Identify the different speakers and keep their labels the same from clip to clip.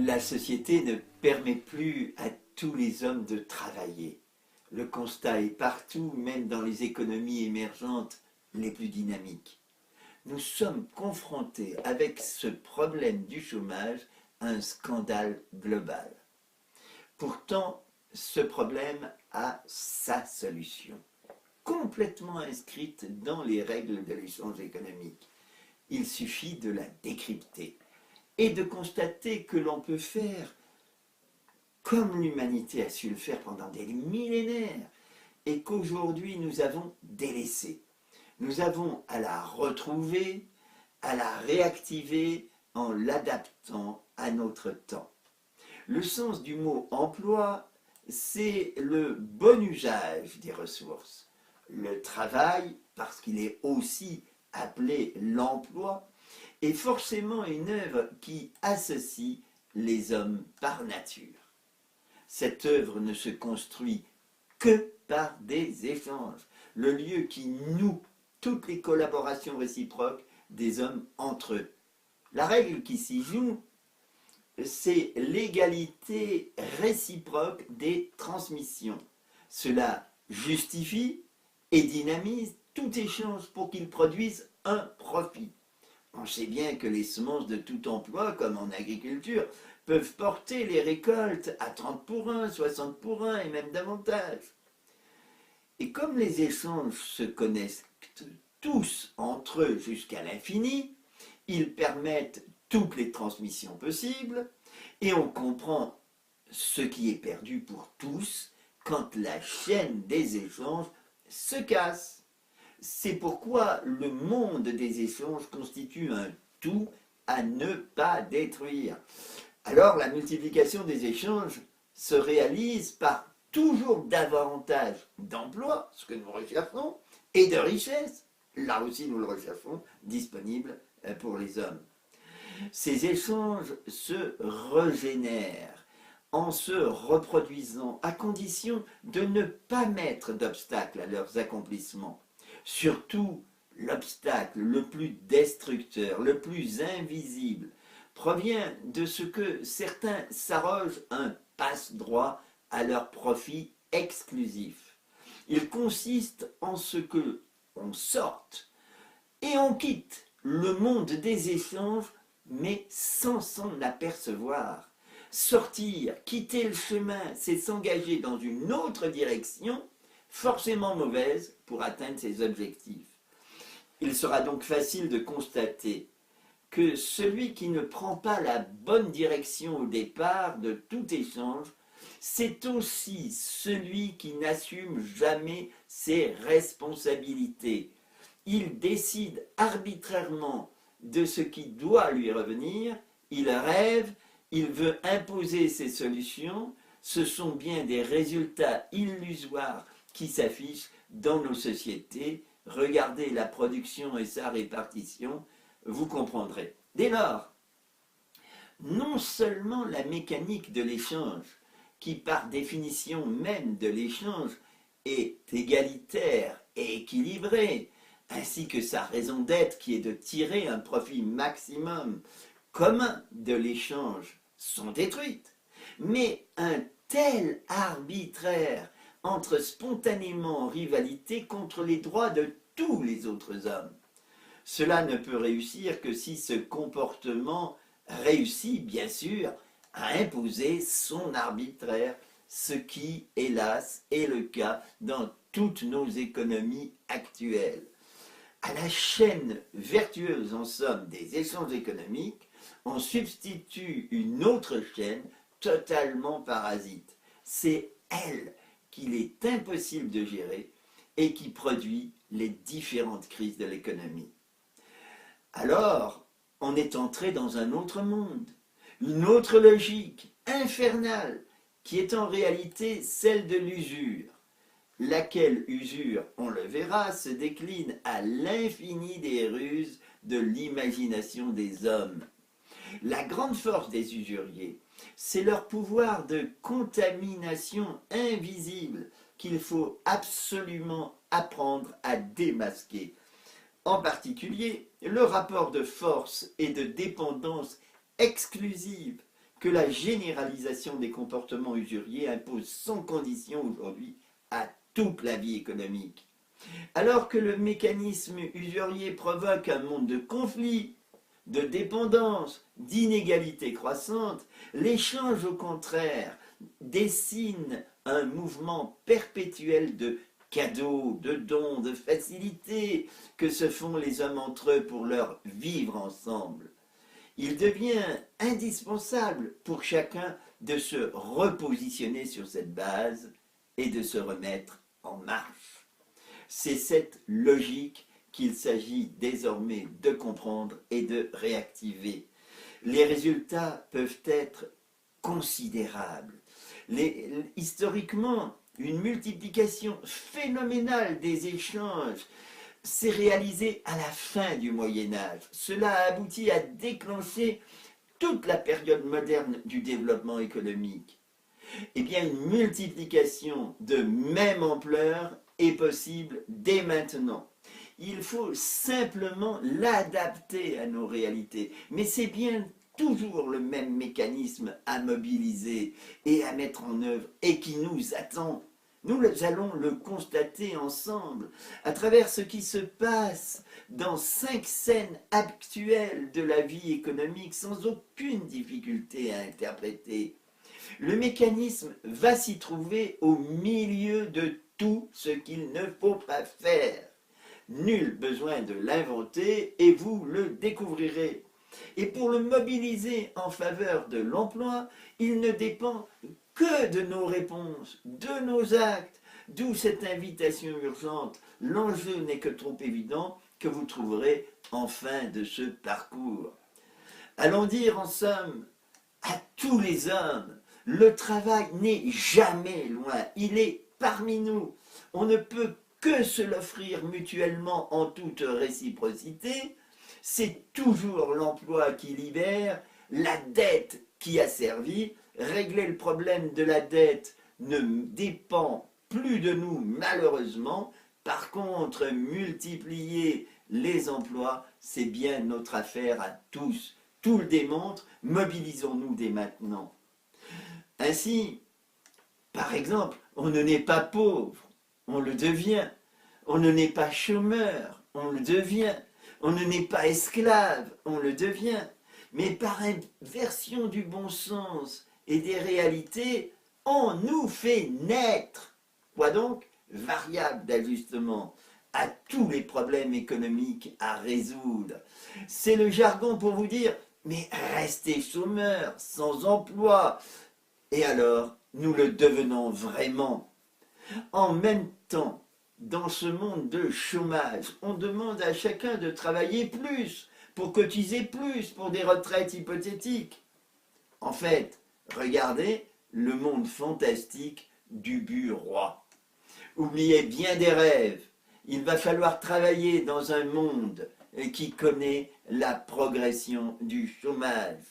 Speaker 1: La société ne permet plus à tous les hommes de travailler. Le constat est partout, même dans les économies émergentes les plus dynamiques. Nous sommes confrontés avec ce problème du chômage à un scandale global. Pourtant, ce problème a sa solution, complètement inscrite dans les règles de l'échange économique. Il suffit de la décrypter et de constater que l'on peut faire comme l'humanité a su le faire pendant des millénaires et qu'aujourd'hui nous avons délaissé. Nous avons à la retrouver, à la réactiver en l'adaptant à notre temps. Le sens du mot emploi, c'est le bon usage des ressources. Le travail, parce qu'il est aussi appelé l'emploi, est forcément une œuvre qui associe les hommes par nature. Cette œuvre ne se construit que par des échanges, le lieu qui noue toutes les collaborations réciproques des hommes entre eux. La règle qui s'y joue, c'est l'égalité réciproque des transmissions. Cela justifie et dynamise tout échange pour qu'il produise un profit. On sait bien que les semences de tout emploi, comme en agriculture, peuvent porter les récoltes à 30 pour 1, 60 pour 1 et même davantage. Et comme les échanges se connectent tous entre eux jusqu'à l'infini, ils permettent toutes les transmissions possibles et on comprend ce qui est perdu pour tous quand la chaîne des échanges se casse. C'est pourquoi le monde des échanges constitue un tout à ne pas détruire. Alors la multiplication des échanges se réalise par toujours davantage d'emplois, ce que nous recherchons, et de richesses, là aussi nous le recherchons, disponibles pour les hommes. Ces échanges se régénèrent en se reproduisant à condition de ne pas mettre d'obstacle à leurs accomplissements. Surtout, l'obstacle le plus destructeur, le plus invisible, provient de ce que certains s'arrogent un passe-droit à leur profit exclusif. Il consiste en ce que on sorte et on quitte le monde des échanges, mais sans s'en apercevoir. Sortir, quitter le chemin, c'est s'engager dans une autre direction, forcément mauvaise, pour atteindre ses objectifs. Il sera donc facile de constater que celui qui ne prend pas la bonne direction au départ de tout échange, c'est aussi celui qui n'assume jamais ses responsabilités. Il décide arbitrairement de ce qui doit lui revenir, il rêve, il veut imposer ses solutions, ce sont bien des résultats illusoires qui s'affichent dans nos sociétés. Regardez la production et sa répartition, vous comprendrez. Dès lors, non seulement la mécanique de l'échange, qui par définition même de l'échange est égalitaire et équilibrée, ainsi que sa raison d'être qui est de tirer un profit maximum commun de l'échange, sont détruites, mais un tel arbitraire entre spontanément en rivalité contre les droits de tous les autres hommes. Cela ne peut réussir que si ce comportement réussit, bien sûr, à imposer son arbitraire, ce qui, hélas, est le cas dans toutes nos économies actuelles. À la chaîne vertueuse, en somme, des échanges économiques, on substitue une autre chaîne totalement parasite. C'est elle qu'il est impossible de gérer et qui produit les différentes crises de l'économie. Alors, on est entré dans un autre monde, une autre logique infernale, qui est en réalité celle de l'usure, laquelle usure, on le verra, se décline à l'infini des ruses de l'imagination des hommes. La grande force des usuriers, c'est leur pouvoir de contamination invisible qu'il faut absolument apprendre à démasquer. En particulier, le rapport de force et de dépendance exclusive que la généralisation des comportements usuriers impose sans condition aujourd'hui à toute la vie économique. Alors que le mécanisme usurier provoque un monde de conflits, de dépendance, d'inégalités croissantes, l'échange au contraire dessine un mouvement perpétuel de cadeaux, de dons, de facilités que se font les hommes entre eux pour leur vivre ensemble. Il devient indispensable pour chacun de se repositionner sur cette base et de se remettre en marche. C'est cette logique qu'il s'agit désormais de comprendre et de réactiver. Les résultats peuvent être considérables. Historiquement, une multiplication phénoménale des échanges s'est réalisée à la fin du Moyen-Âge. Cela a abouti à déclencher toute la période moderne du développement économique. Eh bien, une multiplication de même ampleur est possible dès maintenant. Il faut simplement l'adapter à nos réalités. Mais c'est bien toujours le même mécanisme à mobiliser et à mettre en œuvre et qui nous attend. Nous allons le constater ensemble à travers ce qui se passe dans 5 scènes actuelles de la vie économique sans aucune difficulté à interpréter. Le mécanisme va s'y trouver au milieu de tout ce qu'il ne faut pas faire. Nul besoin de l'inventer et vous le découvrirez. Et pour le mobiliser en faveur de l'emploi, il ne dépend que de nos réponses, de nos actes, d'où cette invitation urgente. L'enjeu n'est que trop évident que vous trouverez en fin de ce parcours. Allons dire en somme à tous les hommes, le travail n'est jamais loin, il est parmi nous. On ne peut que se l'offrir mutuellement en toute réciprocité. C'est toujours l'emploi qui libère, la dette qui asservit. Régler le problème de la dette ne dépend plus de nous malheureusement. Par contre, multiplier les emplois, c'est bien notre affaire à tous. Tout le démontre, mobilisons-nous dès maintenant. Ainsi, par exemple, on ne naît pas pauvre, on le devient. On ne naît pas chômeur, on le devient. On ne naît pas esclave, on le devient. Mais par inversion du bon sens et des réalités, on nous fait naître. Quoi donc? Variable d'ajustement à tous les problèmes économiques à résoudre. C'est le jargon pour vous dire, mais restez chômeur, sans emploi. Et alors, nous le devenons vraiment. En même temps, dans ce monde de chômage, on demande à chacun de travailler plus, pour cotiser plus, pour des retraites hypothétiques. En fait, regardez le monde fantastique du but roi. Oubliez bien des rêves. Il va falloir travailler dans un monde qui connaît la progression du chômage.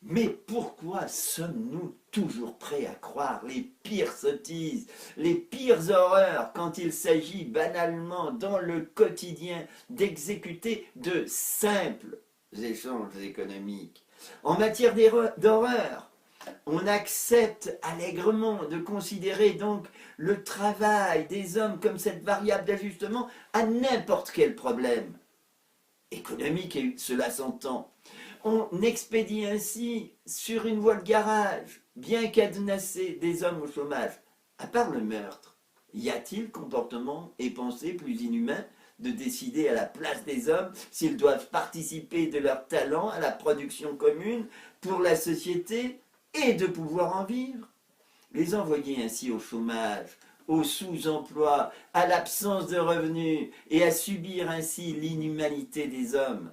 Speaker 1: Mais pourquoi sommes-nous toujours prêts à croire les pires sottises, les pires horreurs quand il s'agit banalement dans le quotidien d'exécuter de simples échanges économiques? En matière d'horreur, on accepte allègrement de considérer donc le travail des hommes comme cette variable d'ajustement à n'importe quel problème économique, et cela s'entend. On expédie ainsi sur une voie de garage, bien cadenassée, des hommes au chômage. À part le meurtre, y a-t-il comportement et pensée plus inhumain de décider à la place des hommes s'ils doivent participer de leur talent à la production commune pour la société et de pouvoir en vivre? Les envoyer ainsi au chômage, au sous-emploi, à l'absence de revenus et à subir ainsi l'inhumanité des hommes.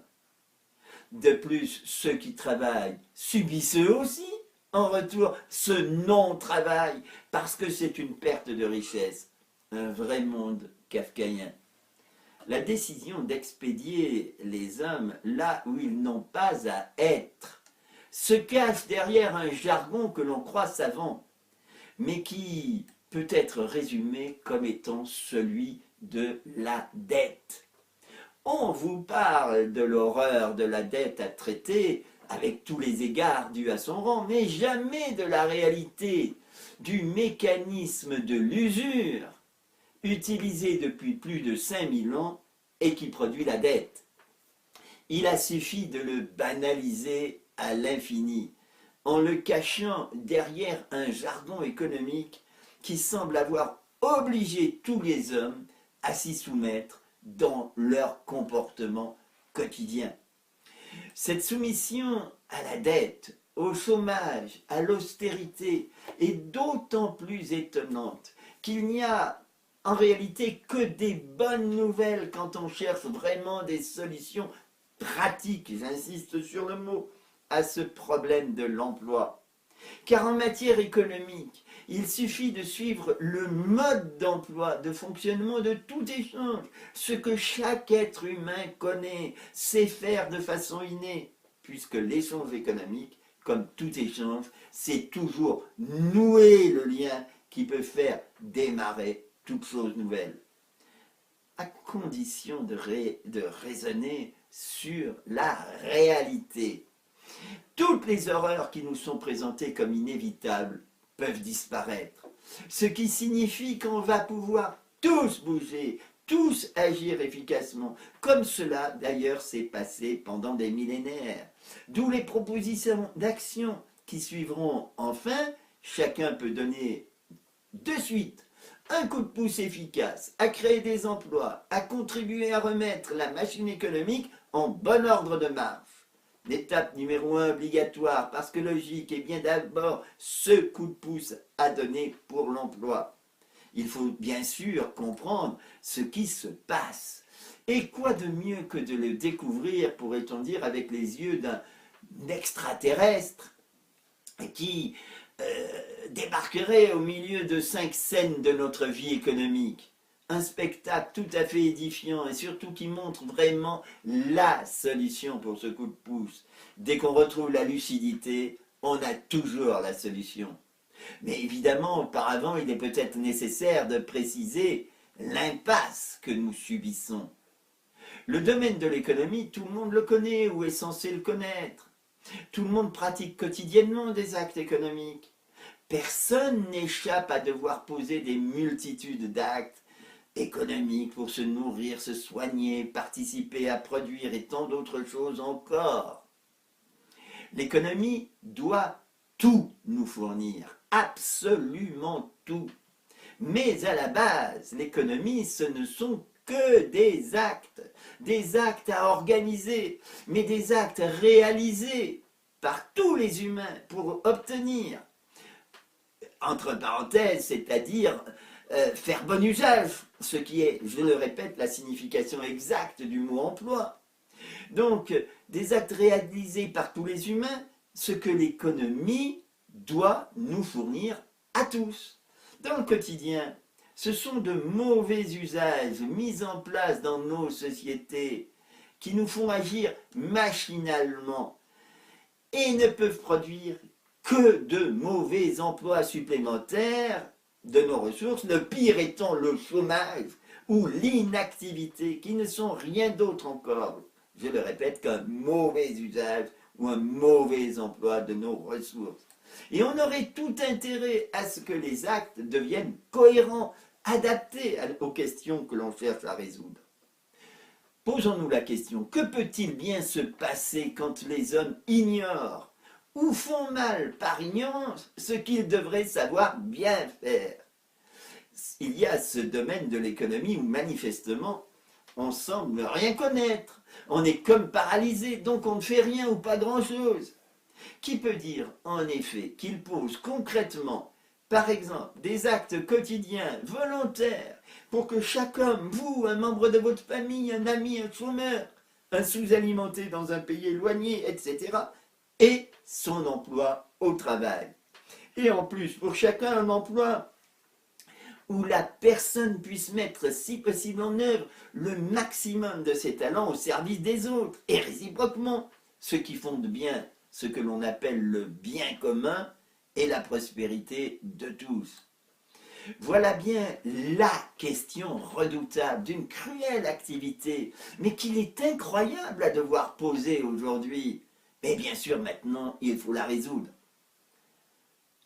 Speaker 1: De plus, ceux qui travaillent subissent eux aussi, en retour, ce non-travail, parce que c'est une perte de richesse. Un vrai monde kafkaïen. La décision d'expédier les hommes là où ils n'ont pas à être se cache derrière un jargon que l'on croit savant, mais qui peut être résumé comme étant celui de la dette. On vous parle de l'horreur de la dette à traiter avec tous les égards dus à son rang, mais jamais de la réalité du mécanisme de l'usure utilisé depuis plus de 5000 ans et qui produit la dette. Il a suffi de le banaliser à l'infini, en le cachant derrière un jargon économique qui semble avoir obligé tous les hommes à s'y soumettre dans leur comportement quotidien. Cette soumission à la dette, au chômage, à l'austérité est d'autant plus étonnante qu'il n'y a en réalité que des bonnes nouvelles quand on cherche vraiment des solutions pratiques, j'insiste sur le mot, à ce problème de l'emploi. Car en matière économique, il suffit de suivre le mode d'emploi, de fonctionnement de tout échange, ce que chaque être humain connaît, sait faire de façon innée, puisque l'échange économique, comme tout échange, c'est toujours nouer le lien qui peut faire démarrer toute chose nouvelle, à condition de raisonner sur la réalité. Toutes les horreurs qui nous sont présentées comme inévitables peuvent disparaître, ce qui signifie qu'on va pouvoir tous bouger, tous agir efficacement, comme cela d'ailleurs s'est passé pendant des millénaires. D'où les propositions d'action qui suivront. Enfin, chacun peut donner de suite un coup de pouce efficace à créer des emplois, à contribuer à remettre la machine économique en bon ordre de marche. L'étape numéro 1 obligatoire, parce que logique, est bien d'abord ce coup de pouce à donner pour l'emploi. Il faut bien sûr comprendre ce qui se passe. Et quoi de mieux que de le découvrir, pourrait-on dire, avec les yeux d'un extraterrestre qui débarquerait au milieu de 5 scènes de notre vie économique. Un spectacle tout à fait édifiant et surtout qui montre vraiment la solution pour ce coup de pouce. Dès qu'on retrouve la lucidité, on a toujours la solution. Mais évidemment, auparavant, il est peut-être nécessaire de préciser l'impasse que nous subissons. Le domaine de l'économie, tout le monde le connaît ou est censé le connaître. Tout le monde pratique quotidiennement des actes économiques. Personne n'échappe à devoir poser des multitudes d'actes économiques pour se nourrir, se soigner, participer à produire et tant d'autres choses encore. L'économie doit tout nous fournir, absolument tout. Mais à la base, l'économie, ce ne sont que des actes à organiser, mais des actes réalisés par tous les humains pour obtenir, entre parenthèses, c'est-à-dire faire bon usage, ce qui est, je le répète, la signification exacte du mot emploi. Donc, des actes réalisés par tous les humains, ce que l'économie doit nous fournir à tous. Dans le quotidien, ce sont de mauvais usages mis en place dans nos sociétés qui nous font agir machinalement et ne peuvent produire que de mauvais emplois supplémentaires de nos ressources, le pire étant le chômage ou l'inactivité, qui ne sont rien d'autre encore, je le répète, qu'un mauvais usage ou un mauvais emploi de nos ressources. Et on aurait tout intérêt à ce que les actes deviennent cohérents, adaptés aux questions que l'on cherche à résoudre. Posons-nous la question, que peut-il bien se passer quand les hommes ignorent ou font mal par ignorance ce qu'ils devraient savoir bien faire? Il y a ce domaine de l'économie où manifestement on semble ne rien connaître, on est comme paralysé, donc on ne fait rien ou pas grand-chose. Qui peut dire en effet qu'il pose concrètement, par exemple, des actes quotidiens volontaires pour que chaque homme, vous, un membre de votre famille, un ami, un chômeur, un sous-alimenté dans un pays éloigné, etc., ait son emploi au travail. Et en plus, pour chacun un emploi où la personne puisse mettre, si possible en œuvre, le maximum de ses talents au service des autres, et réciproquement, ce qui fonde bien ce que l'on appelle le bien commun et la prospérité de tous. Voilà bien la question redoutable d'une cruelle activité, mais qu'il est incroyable à devoir poser aujourd'hui. Mais bien sûr, maintenant, il faut la résoudre.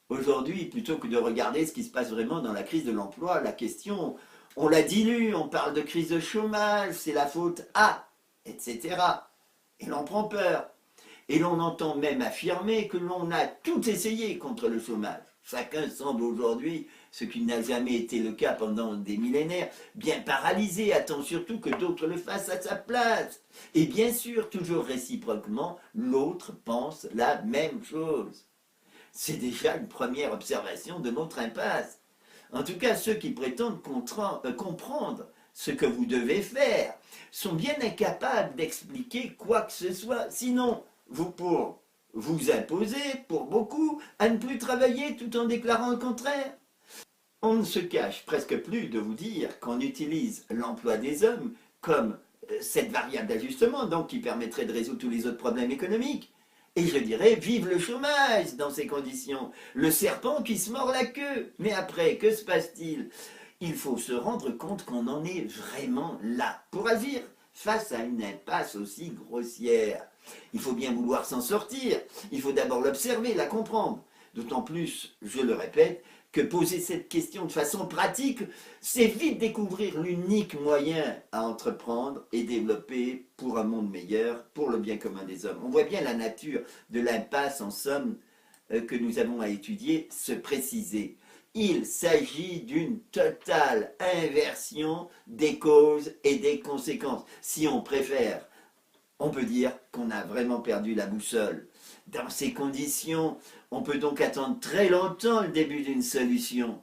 Speaker 1: Aujourd'hui, plutôt que de regarder ce qui se passe vraiment dans la crise de l'emploi, la question, on la dilue, on parle de crise de chômage, c'est la faute à, etc. Et l'on prend peur. Et l'on entend même affirmer que l'on a tout essayé contre le chômage. Chacun semble aujourd'hui, ce qui n'a jamais été le cas pendant des millénaires, bien paralysé, attend surtout que d'autres le fassent à sa place. Et bien sûr, toujours réciproquement, l'autre pense la même chose. C'est déjà une première observation de notre impasse. En tout cas, ceux qui prétendent comprendre ce que vous devez faire sont bien incapables d'expliquer quoi que ce soit. Sinon, pour vous imposer, pour beaucoup, à ne plus travailler tout en déclarant le contraire. On ne se cache presque plus de vous dire qu'on utilise l'emploi des hommes comme cette variable d'ajustement, donc qui permettrait de résoudre tous les autres problèmes économiques. Et je dirais, vive le chômage dans ces conditions, le serpent qui se mord la queue. Mais après, que se passe-t-il? Il faut se rendre compte qu'on en est vraiment là pour agir face à une impasse aussi grossière. Il faut bien vouloir s'en sortir, il faut d'abord l'observer, la comprendre. D'autant plus, je le répète, que poser cette question de façon pratique, c'est vite découvrir l'unique moyen à entreprendre et développer pour un monde meilleur, pour le bien commun des hommes. On voit bien la nature de l'impasse, en somme, que nous avons à étudier, se préciser. Il s'agit d'une totale inversion des causes et des conséquences. Si on préfère, on peut dire qu'on a vraiment perdu la boussole. Dans ces conditions, on peut donc attendre très longtemps le début d'une solution.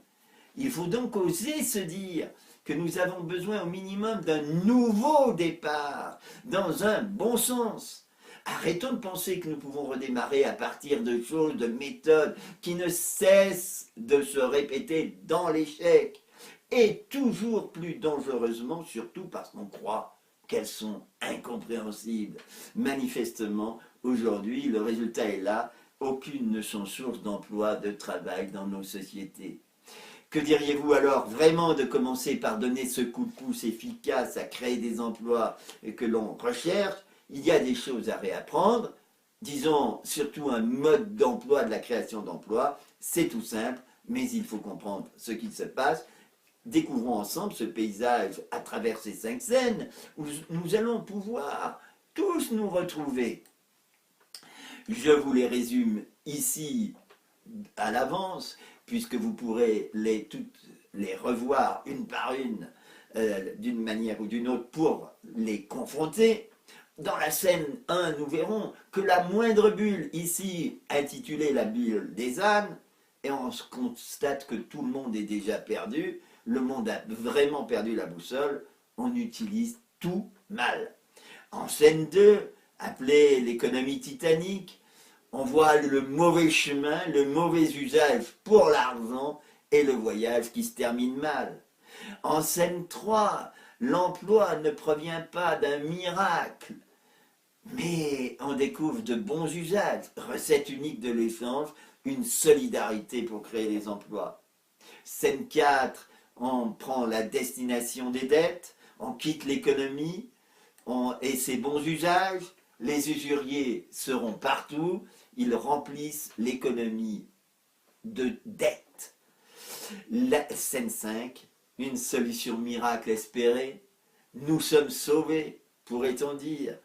Speaker 1: Il faut donc oser se dire que nous avons besoin au minimum d'un nouveau départ, dans un bon sens. Arrêtons de penser que nous pouvons redémarrer à partir de choses, de méthodes qui ne cessent de se répéter dans l'échec, et toujours plus dangereusement, surtout parce qu'on croit qu'elles sont incompréhensibles. Manifestement, aujourd'hui, le résultat est là, aucune ne sont source d'emploi, de travail dans nos sociétés. Que diriez-vous alors vraiment de commencer par donner ce coup de pouce efficace à créer des emplois que l'on recherche? Il y a des choses à réapprendre, disons surtout un mode d'emploi, de la création d'emplois, c'est tout simple, mais il faut comprendre ce qu'il se passe. Découvrons ensemble ce paysage à travers ces 5 scènes où nous allons pouvoir tous nous retrouver. Je vous les résume ici à l'avance, puisque vous pourrez toutes les revoir une par une d'une manière ou d'une autre pour les confronter. Dans la scène 1, nous verrons que la moindre bulle, ici intitulée la bulle des ânes, et on constate que tout le monde est déjà perdu, le monde a vraiment perdu la boussole, on utilise tout mal. En scène 2, appelée l'économie titanique, on voit le mauvais chemin, le mauvais usage pour l'argent et le voyage qui se termine mal. En scène 3, l'emploi ne provient pas d'un miracle, mais on découvre de bons usages, recette unique de l'échange, une solidarité pour créer les emplois. Scène 4, on prend la destination des dettes, on quitte l'économie et ses bons usages, les usuriers seront partout, ils remplissent l'économie de dettes. La scène 5, une solution miracle espérée, nous sommes sauvés, pourrait-on dire.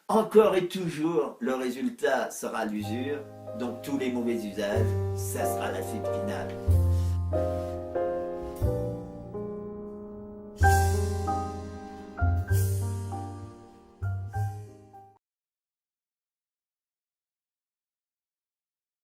Speaker 1: Encore et toujours, le résultat sera l'usure, donc tous les mauvais usages, ça sera la suite finale.